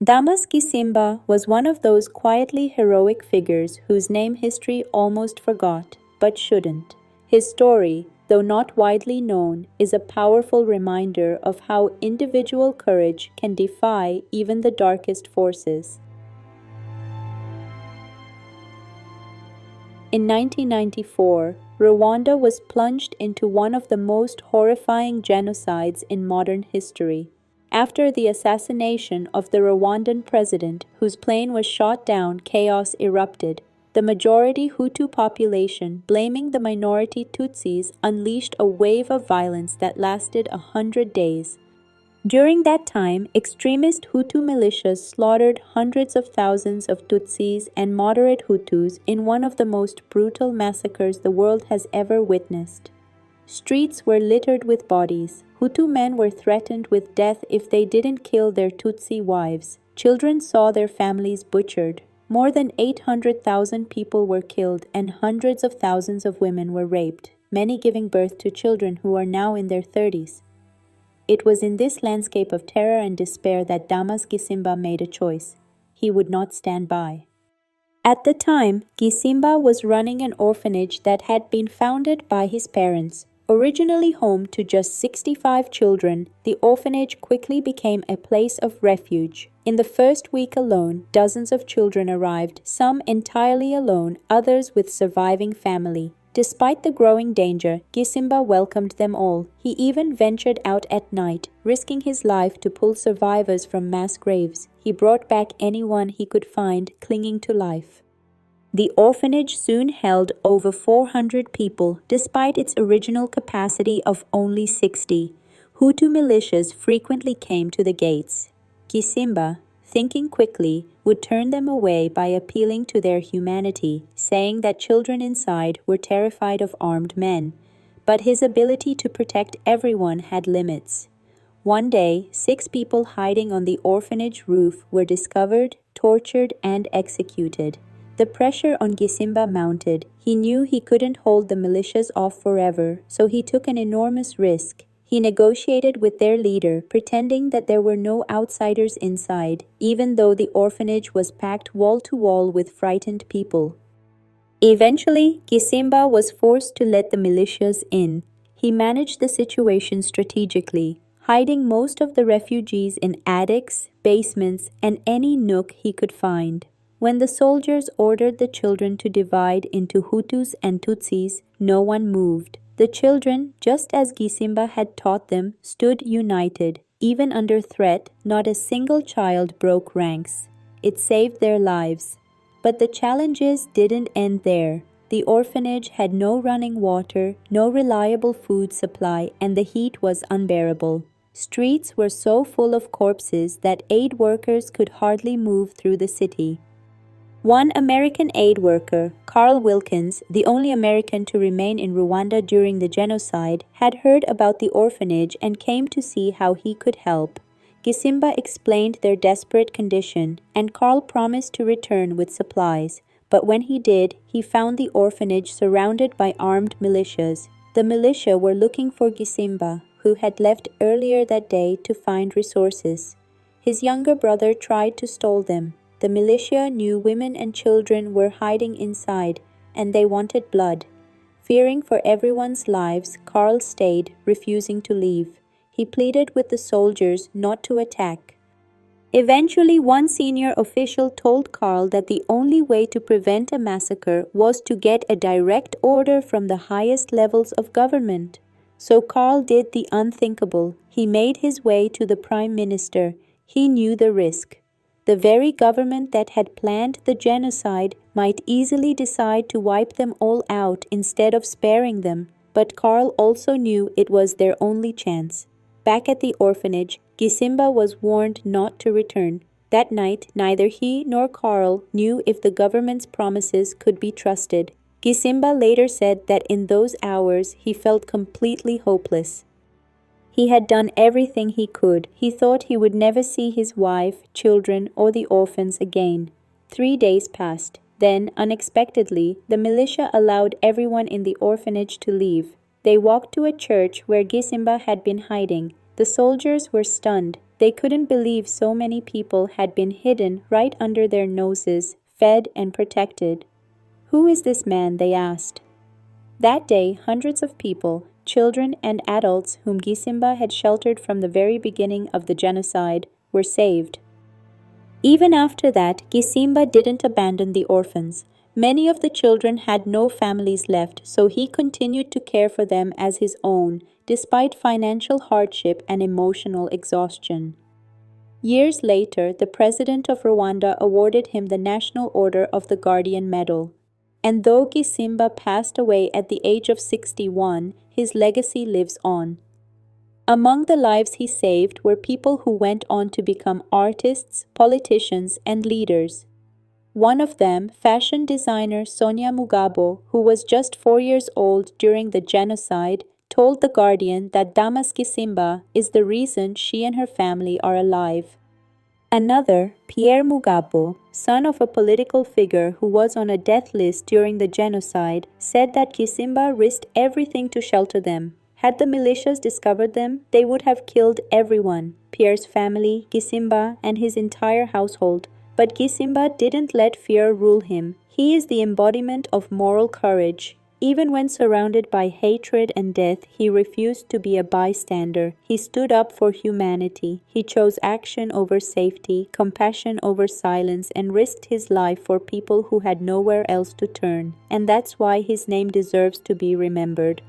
Damas Gisimba was one of those quietly heroic figures whose name history almost forgot, but shouldn't. His story, though not widely known, is a powerful reminder of how individual courage can defy even the darkest forces. In 1994, Rwanda was plunged into one of the most horrifying genocides in modern history. After the assassination of the Rwandan president, whose plane was shot down, chaos erupted. The majority Hutu population, blaming the minority Tutsis, unleashed a wave of violence that lasted 100 days. During that time, extremist Hutu militias slaughtered hundreds of thousands of Tutsis and moderate Hutus in one of the most brutal massacres the world has ever witnessed. Streets were littered with bodies. Hutu men were threatened with death if they didn't kill their Tutsi wives. Children saw their families butchered. More than 800,000 people were killed and hundreds of thousands of women were raped, many giving birth to children who are now in their 30s. It was in this landscape of terror and despair that Damas Gisimba made a choice. He would not stand by. At the time, Gisimba was running an orphanage that had been founded by his parents. Originally home to just 65 children, the orphanage quickly became a place of refuge. In the first week alone, dozens of children arrived, some entirely alone, others with surviving family. Despite the growing danger, Gisimba welcomed them all. He even ventured out at night, risking his life to pull survivors from mass graves. He brought back anyone he could find clinging to life. The orphanage soon held over 400 people, despite its original capacity of only 60. Hutu militias frequently came to the gates. Gisimba, thinking quickly, would turn them away by appealing to their humanity, saying that children inside were terrified of armed men. But his ability to protect everyone had limits. One day, 6 people hiding on the orphanage roof were discovered, tortured, and executed. The pressure on Gisimba mounted. He knew he couldn't hold the militias off forever, so he took an enormous risk. He negotiated with their leader, pretending that there were no outsiders inside, even though the orphanage was packed wall to wall with frightened people. Eventually, Gisimba was forced to let the militias in. He managed the situation strategically, hiding most of the refugees in attics, basements, and any nook he could find. When the soldiers ordered the children to divide into Hutus and Tutsis, no one moved. The children, just as Gisimba had taught them, stood united. Even under threat, not a single child broke ranks. It saved their lives. But the challenges didn't end there. The orphanage had no running water, no reliable food supply, and the heat was unbearable. Streets were so full of corpses that aid workers could hardly move through the city. One American aid worker, Carl Wilkins, the only American to remain in Rwanda during the genocide, had heard about the orphanage and came to see how he could help. Gisimba explained their desperate condition, and Carl promised to return with supplies. But when he did, he found the orphanage surrounded by armed militias. The militia were looking for Gisimba, who had left earlier that day to find resources. His younger brother tried to stall them. The militia knew women and children were hiding inside, and they wanted blood. Fearing for everyone's lives, Carl stayed, refusing to leave. He pleaded with the soldiers not to attack. Eventually, one senior official told Carl that the only way to prevent a massacre was to get a direct order from the highest levels of government. So Carl did the unthinkable. He made his way to the Prime Minister. He knew the risk. The very government that had planned the genocide might easily decide to wipe them all out instead of sparing them, but Carl also knew it was their only chance. Back at the orphanage, Gisimba was warned not to return. That night, neither he nor Carl knew if the government's promises could be trusted. Gisimba later said that in those hours he felt completely hopeless. He had done everything he could. He thought he would never see his wife, children, or the orphans again. 3 days passed. Then, unexpectedly, the militia allowed everyone in the orphanage to leave. They walked to a church where Gisimba had been hiding. The soldiers were stunned. They couldn't believe so many people had been hidden right under their noses, fed and protected. "Who is this man?" they asked. That day, hundreds of people, children and adults whom Gisimba had sheltered from the very beginning of the genocide, were saved. Even after that, Gisimba didn't abandon the orphans. Many of the children had no families left, so he continued to care for them as his own, despite financial hardship and emotional exhaustion. Years later, the president of Rwanda awarded him the National Order of the Guardian Medal. And though Gisimba passed away at the age of 61, his legacy lives on. Among the lives he saved were people who went on to become artists, politicians, and leaders. One of them, fashion designer Sonia Mugabo, who was just 4 years old during the genocide, told The Guardian that Damas Gisimba is the reason she and her family are alive. Another, Pierre Mugabo, son of a political figure who was on a death list during the genocide, said that Gisimba risked everything to shelter them. Had the militias discovered them, they would have killed everyone, Pierre's family, Gisimba, and his entire household. But Gisimba didn't let fear rule him. He is the embodiment of moral courage. Even when surrounded by hatred and death, he refused to be a bystander. He stood up for humanity. He chose action over safety, compassion over silence, and risked his life for people who had nowhere else to turn. And that's why his name deserves to be remembered.